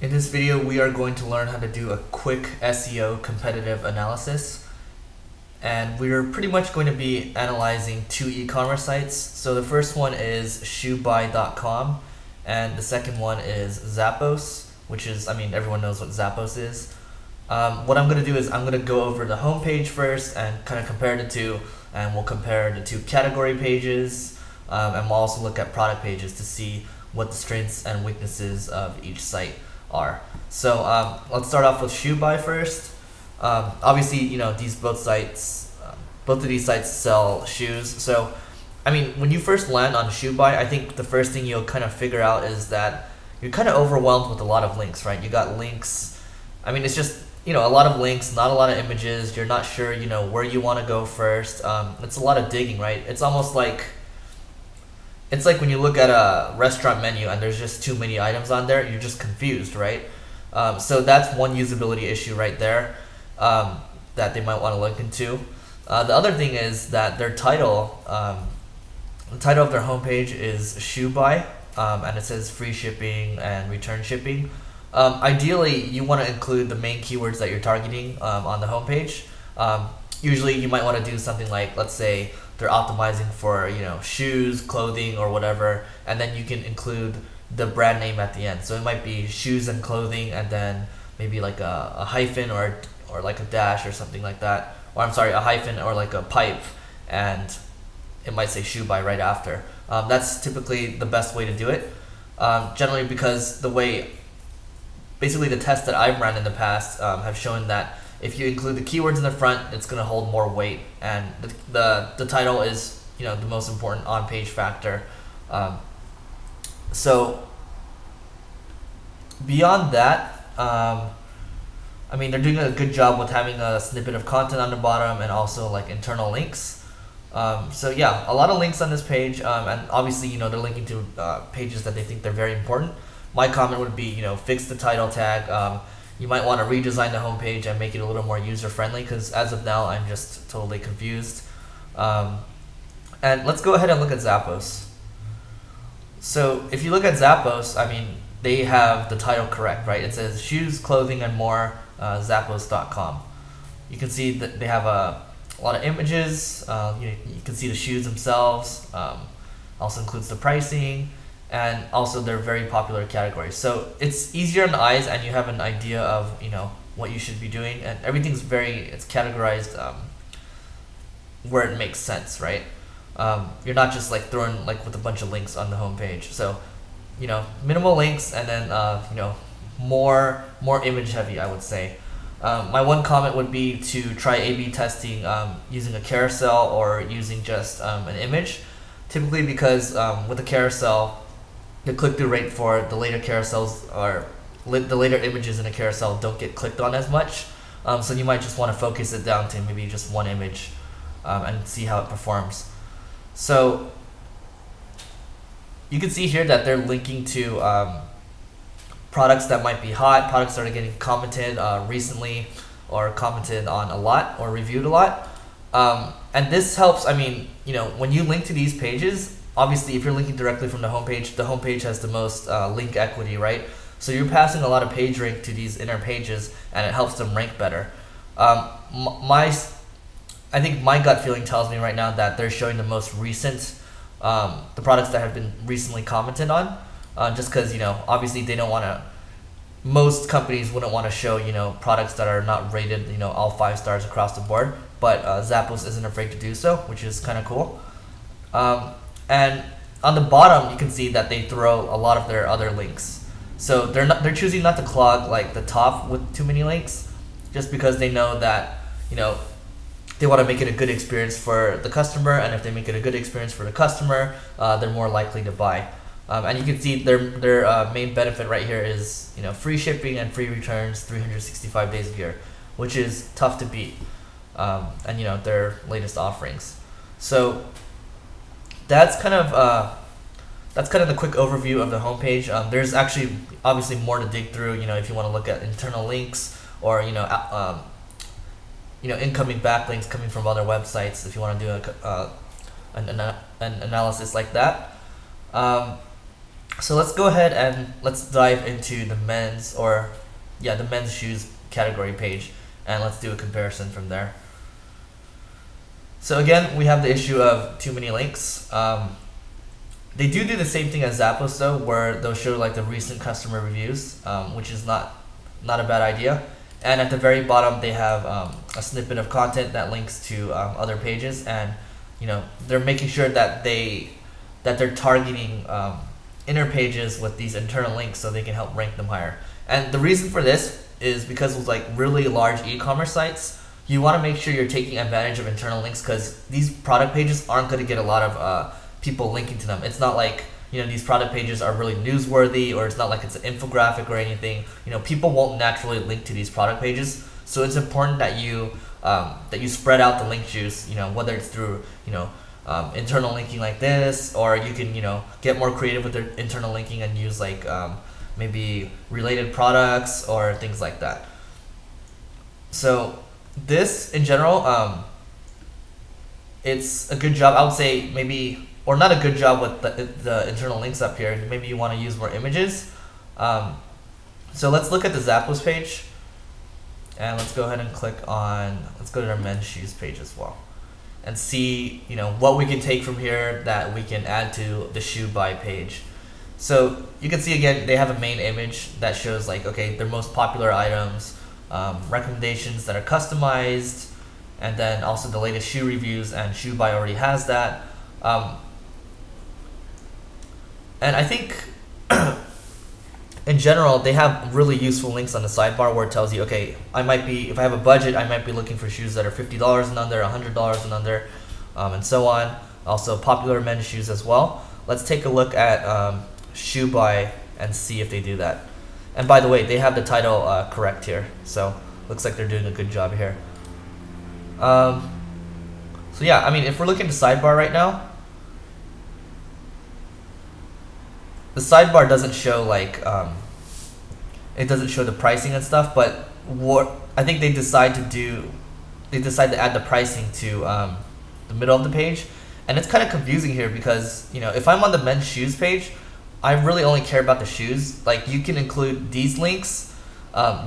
In this video, we are going to learn how to do a quick SEO competitive analysis. And we're pretty much going to be analyzing two e-commerce sites. So the first one is Shoebuy.com, and the second one is Zappos, which is, everyone knows what Zappos is. What I'm going to do is I'm going to go over the homepage first and kind of compare the two, and we'll compare the two category pages, and we'll also look at product pages to see what the strengths and weaknesses of each site are. So let's start off with Shoebuy first. Obviously, both of these sites sell shoes. So, when you first land on Shoebuy, I think the first thing you'll kind of figure out is that you're kind of overwhelmed with a lot of links, right? You got links. It's just, a lot of links, not a lot of images. You're not sure, where you want to go first. It's a lot of digging, right? It's almost like, it's like when you look at a restaurant menu and there's just too many items on there, you're just confused, right? So that's one usability issue right there that they might want to look into. The other thing is that their title, the title of their homepage is Shoebuy, and it says free shipping and return shipping. Ideally, you want to include the main keywords that you're targeting on the homepage. Usually, you might want to do something like, let's say, they're optimizing for shoes, clothing, or whatever, and then you can include the brand name at the end. So it might be shoes and clothing, and then maybe like a hyphen or like a dash or something like that. Or I'm sorry, a hyphen or like a pipe, and it might say Shoebuy right after. That's typically the best way to do it. Generally, because basically the tests that I've run in the past have shown that if you include the keywords in the front, it's going to hold more weight, and the title is the most important on-page factor. So beyond that, they're doing a good job with having a snippet of content on the bottom and also like internal links. So yeah, a lot of links on this page, and obviously they're linking to pages that they think they're very important. My comment would be fix the title tag. You might want to redesign the homepage and make it a little more user-friendly, because as of now, I'm just totally confused. And let's go ahead and look at Zappos. So if you look at Zappos, they have the title correct, right? It says shoes, clothing, and more, Zappos.com. You can see that they have a lot of images. You can see the shoes themselves. Also includes the pricing. And also they're very popular categories. So it's easier on the eyes, and you have an idea of what you should be doing, and everything's it's categorized where it makes sense, right? You're not just like throwing with a bunch of links on the homepage. So minimal links, and then more image heavy, I would say. My one comment would be to try A/B testing using a carousel or using just an image. Typically, because with a carousel, the click-through rate for the later carousels or the later images in a carousel don't get clicked on as much. So you might just want to focus it down to maybe just one image and see how it performs. So you can see here that they're linking to products that might be hot, products that are getting commented recently, or commented on a lot, or reviewed a lot. And this helps, when you link to these pages, obviously, if you're linking directly from the homepage has the most link equity, right? So you're passing a lot of page rank to these inner pages, and it helps them rank better. I think my gut feeling tells me right now that they're showing the most recent, the products that have been recently commented on, just because, obviously they don't want to, most companies wouldn't want to show, products that are not rated, all 5 stars across the board, but Zappos isn't afraid to do so, which is kind of cool. And on the bottom, you can see that they throw a lot of their other links. So they're choosing not to clog the top with too many links, just because they know that they want to make it a good experience for the customer, and if they make it a good experience for the customer, they're more likely to buy. And you can see their main benefit right here is free shipping and free returns, 365 days a year, which is tough to beat. And their latest offerings. So that's kind of the quick overview of the homepage. There's actually obviously more to dig through. If you want to look at internal links, or incoming backlinks coming from other websites, if you want to do an analysis like that. So let's go ahead and let's dive into the men's, or yeah, the men's shoes category page, and let's do a comparison from there. So again, we have the issue of too many links. They do the same thing as Zappos though, where they'll show like the recent customer reviews, which is not a bad idea. And at the very bottom, they have a snippet of content that links to other pages, and they're making sure that they're targeting inner pages with these internal links so they can help rank them higher. And the reason for this is because with like really large e-commerce sites, you want to make sure you're taking advantage of internal links, because these product pages aren't going to get a lot of people linking to them. It's not like these product pages are really newsworthy, or it's not like it's an infographic or anything. People won't naturally link to these product pages, so it's important that you spread out the link juice. Whether it's through internal linking like this, or you can get more creative with their internal linking and use like maybe related products or things like that. So this in general, it's a good job, I would say. Maybe, or not a good job with the internal links up here. Maybe you want to use more images. So let's look at the Zappos page, and let's go ahead and let's go to our men's shoes page as well, and see what we can take from here that we can add to the Shoebuy page. So you can see again, they have a main image that shows like, okay, their most popular items, recommendations that are customized, and then also the latest shoe reviews, and Shoebuy already has that. And I think in general, they have really useful links on the sidebar where it tells you, okay, if I have a budget, I might be looking for shoes that are $50 and under, $100 and under, and so on. Also popular men's shoes as well. Let's take a look at Shoebuy and see if they do that. And by the way, they have the title correct here, so looks like they're doing a good job here. So yeah, I mean, if we're looking at the sidebar right now, the sidebar doesn't show like it doesn't show the pricing and stuff, but what I think they decide to add the pricing to the middle of the page, and it's kind of confusing here because if I'm on the men's shoes page, I really only care about the shoes. Like, you can include these links.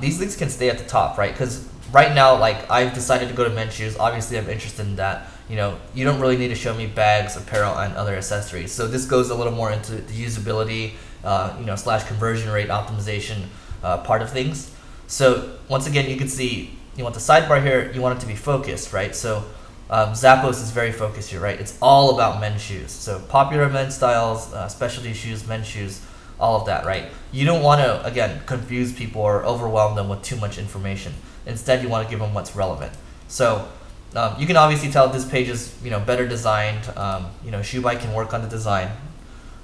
These links can stay at the top, right? Because right now, like, I've decided to go to men's shoes. Obviously, I'm interested in that. You don't really need to show me bags, apparel, and other accessories. So this goes a little more into the usability, / conversion rate optimization part of things. So once again, you can see you want the sidebar here. You want it to be focused, right? So Zappos is very focused here, right? It's all about men's shoes. So popular men's styles, specialty shoes, men's shoes, all of that, right? You don't want to, again, confuse people or overwhelm them with too much information. Instead, you want to give them what's relevant. So you can obviously tell this page is better designed. Shoebuy can work on the design.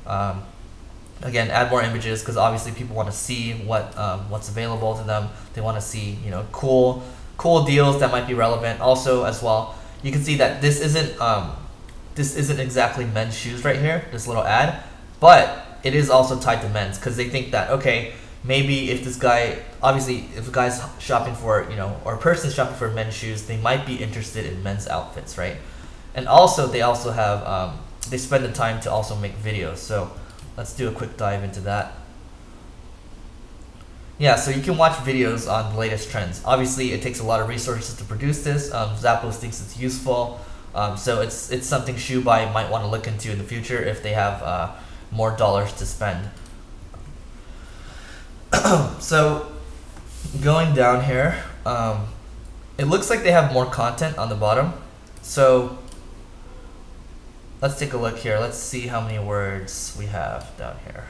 Again, add more images, because obviously people want to see what's available to them. They want to see cool deals that might be relevant. Also, as well, you can see that this isn't exactly men's shoes right here, this little ad, but it is also tied to men's, because they think that, okay, maybe if this guy, obviously if a guy's shopping for, or a person's shopping for men's shoes, they might be interested in men's outfits, right? And also, they also have, they spend the time to also make videos. So let's do a quick dive into that. Yeah, so you can watch videos on the latest trends. Obviously, it takes a lot of resources to produce this. Zappos thinks it's useful. So it's something Shoebuy might want to look into in the future if they have more dollars to spend. So going down here, it looks like they have more content on the bottom. So let's take a look here. Let's see how many words we have down here.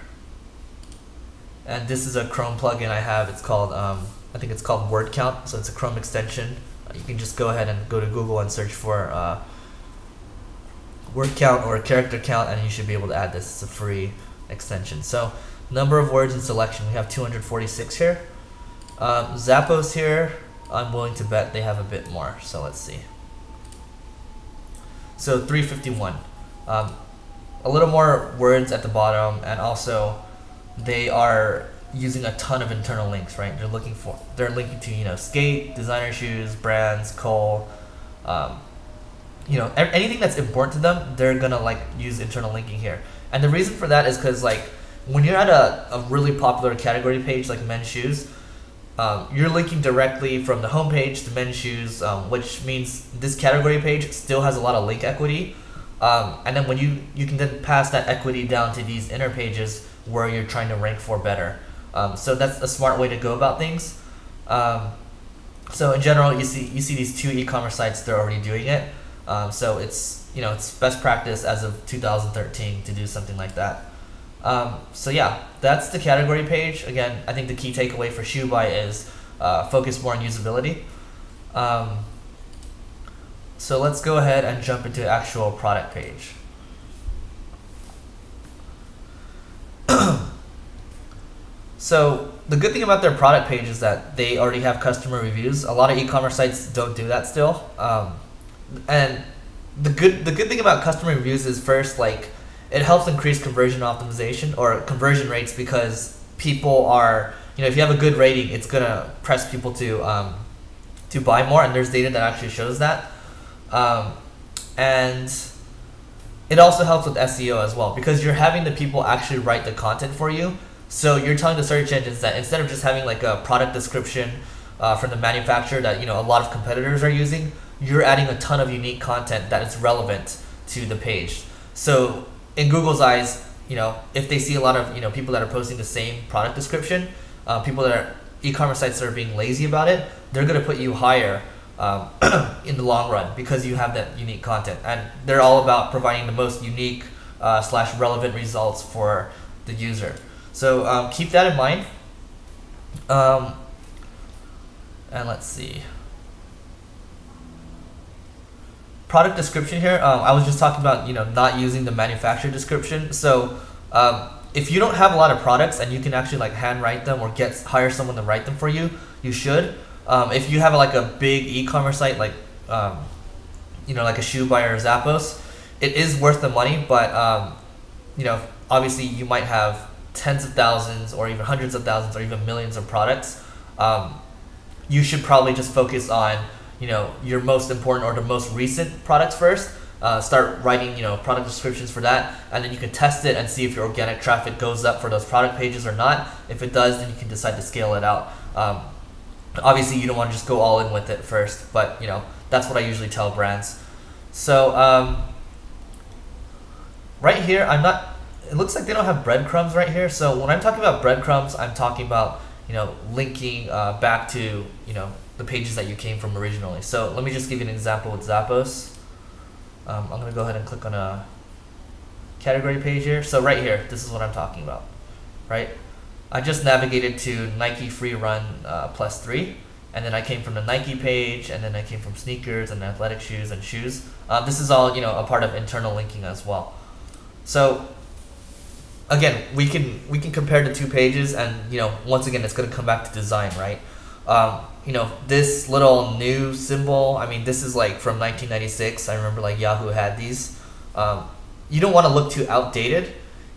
And this is a Chrome plugin I have. It's called, I think it's called Word Count. So it's a Chrome extension. You can just go ahead and go to Google and search for word count or character count, and you should be able to add this. It's a free extension. So number of words in selection, we have 246 here. Zappos here, I'm willing to bet they have a bit more. So let's see. So 351. A little more words at the bottom, and also they are using a ton of internal links, right? They're linking to skate, designer shoes, brands, Cole, anything that's important to them, they're gonna use internal linking here. And the reason for that is because when you're at a really popular category page like men's shoes, you're linking directly from the homepage to men's shoes, which means this category page still has a lot of link equity. And then when you can then pass that equity down to these inner pages where you're trying to rank for better. So that's a smart way to go about things. So in general, you see these 2 e-commerce sites, they're already doing it. So it's best practice as of 2013 to do something like that. So yeah, that's the category page. Again, I think the key takeaway for Shoebuy is focus more on usability. So let's go ahead and jump into the actual product page. So the good thing about their product page is that they already have customer reviews. A lot of e-commerce sites don't do that still. And the good thing about customer reviews is, first, like, it helps increase conversion optimization or conversion rates, because people are, if you have a good rating, it's gonna press people to buy more, and there's data that actually shows that. And it also helps with SEO as well, because you're having the people actually write the content for you. So you're telling the search engines that instead of just having like a product description from the manufacturer that a lot of competitors are using, you're adding a ton of unique content that is relevant to the page. So in Google's eyes, if they see a lot of people that are posting the same product description, people that are e-commerce sites that are being lazy about it, they're gonna put you higher in the long run, because you have that unique content, and they're all about providing the most unique / relevant results for the user. So keep that in mind. And let's see. Product description here. I was just talking about not using the manufacturer description. So if you don't have a lot of products and you can actually like hand write them or hire someone to write them for you, you should. If you have like a big e-commerce site like like a Shoebuy or Zappos, it is worth the money, but obviously you might have tens of thousands or even hundreds of thousands or even millions of products. You should probably just focus on your most important or the most recent products first. Start writing product descriptions for that, and then you can test it and see if your organic traffic goes up for those product pages or not. If it does, then you can decide to scale it out. Obviously you don't want to just go all in with it first, but that's what I usually tell brands. So right here, it looks like they don't have breadcrumbs right here. So when I'm talking about breadcrumbs, I'm talking about linking back to the pages that you came from originally. So let me just give you an example with Zappos. I'm gonna go ahead and click on a category page here. So right here, this is what I'm talking about, right? I just navigated to Nike Free Run +3, and then I came from the Nike page, and then I came from sneakers and athletic shoes and shoes. This is all a part of internal linking as well. So again, we can compare the 2 pages, and once again, it's going to come back to design, right? This little new symbol, I mean, this is like from 1996. I remember like Yahoo had these. You don't want to look too outdated,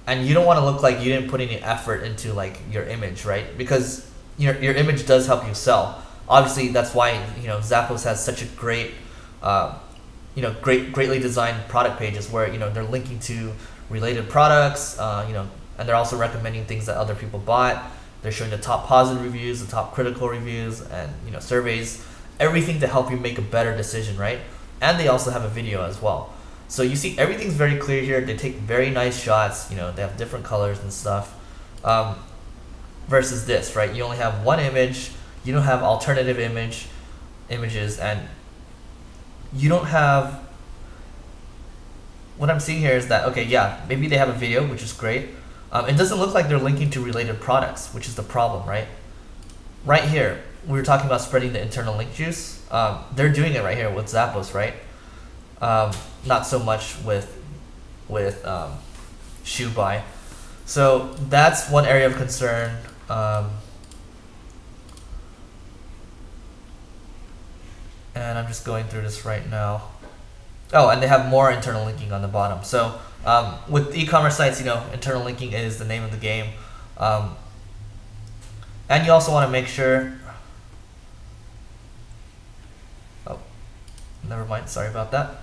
and you don't want to look like you didn't put any effort into like your image, right? Because your image does help you sell. Obviously, that's why Zappos has such a great greatly designed product pages where they're linking to related products, and they're also recommending things that other people bought. They're showing the top positive reviews, the top critical reviews, and surveys, everything to help you make a better decision, right? And they also have a video as well. So you see everything's very clear here. They take very nice shots, they have different colors and stuff. Versus this, right? You only have one image, you don't have alternative images, and you don't have, what I'm seeing here is that, okay, yeah, maybe they have a video, which is great. It doesn't look like they're linking to related products, which is the problem, right? Right here, we were talking about spreading the internal link juice. They're doing it right here with Zappos, right? Not so much with Shoebuy. So that's one area of concern. And I'm just going through this right now. Oh, and they have more internal linking on the bottom. So with e-commerce sites, internal linking is the name of the game. And you also want to make sure, oh, never mind, sorry about that.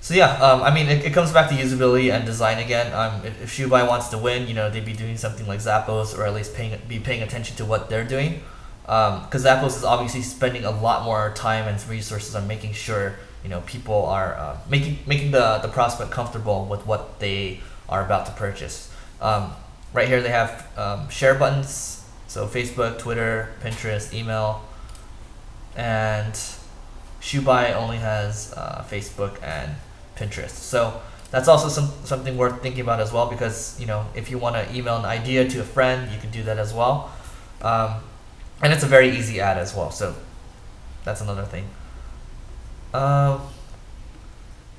So yeah, I mean, it comes back to usability and design again. If Shoebuy wants to win, they'd be doing something like Zappos, or at least be paying attention to what they're doing. Because Zappos is obviously spending a lot more time and resources on making sure people are making the prospect comfortable with what they are about to purchase. Right here they have share buttons, so Facebook, Twitter, Pinterest, email, and Shoebuy only has Facebook and Pinterest. So that's also something worth thinking about as well, because if you want to email an idea to a friend, you can do that as well, and it's a very easy ad as well. So that's another thing.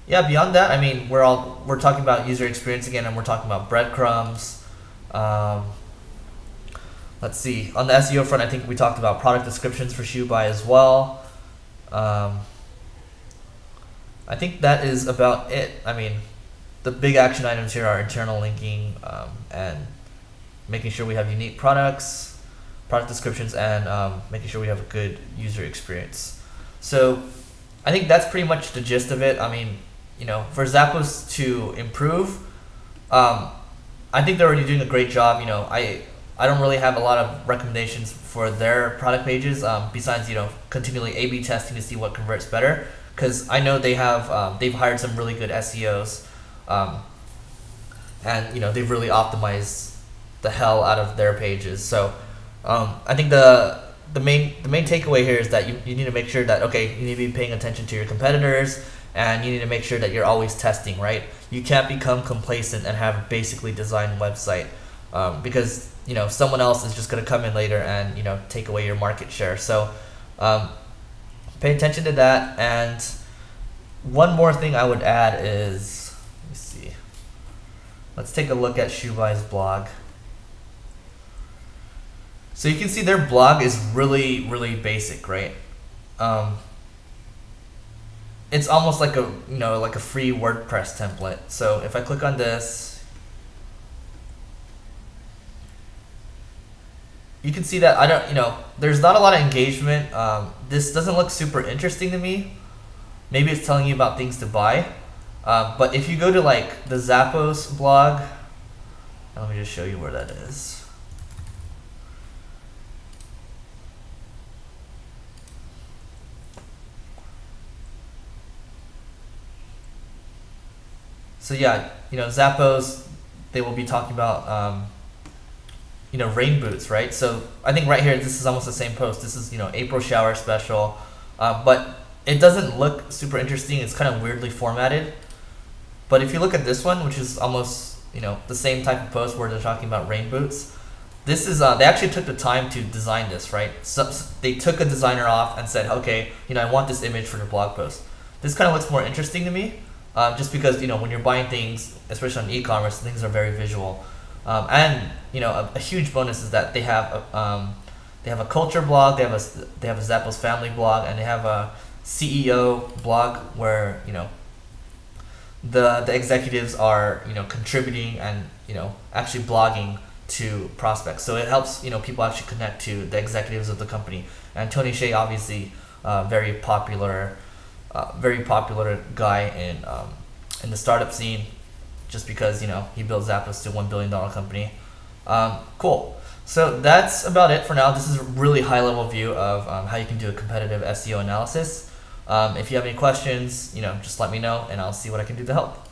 Yeah, beyond that, I mean, we're talking about user experience again, and we're talking about breadcrumbs. Let's see, on the SEO front, I think we talked about product descriptions for Shoebuy as well. I think that is about it. I mean, the big action items here are internal linking, and making sure we have unique products, product descriptions, and making sure we have a good user experience. So I think that's pretty much the gist of it. I mean, for Zappos to improve, I think they're already doing a great job. I don't really have a lot of recommendations for their product pages, besides continually A/B testing to see what converts better. Because I know they've hired some really good SEOs, and they've really optimized the hell out of their pages. So I think the main takeaway here is that you need to make sure that, okay, you need to be paying attention to your competitors, and you need to make sure that you're always testing, right? You can't become complacent and have a basically designed website, because someone else is just going to come in later and take away your market share. So pay attention to that. And one more thing I would add is, let me see, let's take a look at Shoebuy's blog. So you can see their blog is really, really basic, right? It's almost like a free WordPress template. So if I click on this, you can see that there's not a lot of engagement. This doesn't look super interesting to me. Maybe it's telling you about things to buy. But if you go to like the Zappos blog, let me just show you where that is. So yeah, Zappos, they will be talking about rain boots, right? So I think right here, this is almost the same post. This is April shower special, but it doesn't look super interesting. It's kind of weirdly formatted. But if you look at this one, which is almost the same type of post where they're talking about rain boots, this is they actually took the time to design this, right? So they took a designer off and said, okay, I want this image for the blog post. This kind of looks more interesting to me, just because when you're buying things, especially on e-commerce, things are very visual. And a huge bonus is that they have a culture blog, they have a Zappos family blog, and they have a CEO blog where the executives are contributing and actually blogging to prospects. So it helps people actually connect to the executives of the company. And Tony Hsieh, obviously, very popular guy in the startup scene, just because he built Zappos to $1 billion company. Cool. So that's about it for now. This is a really high level view of how you can do a competitive SEO analysis. If you have any questions, just let me know and I'll see what I can do to help.